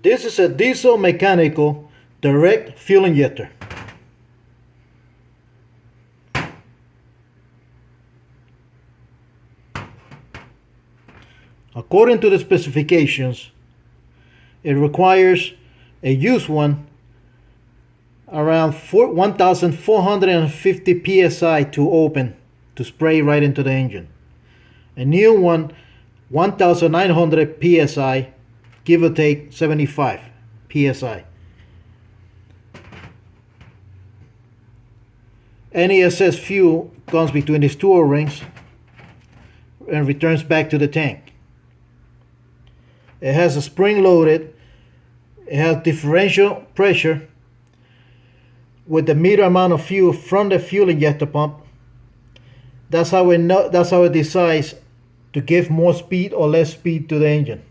This is a diesel mechanical direct fuel injector. According to the specifications, it requires a used one around 1,450 psi to open, to spray right into the engine. A new one, 1,900 psi, give or take 75 psi. Any excess fuel comes between these two O-rings and returns back to the tank. It has a spring loaded, it has differential pressure with the meter amount of fuel from the fuel injector pump. That's how it decides to give more speed or less speed to the engine.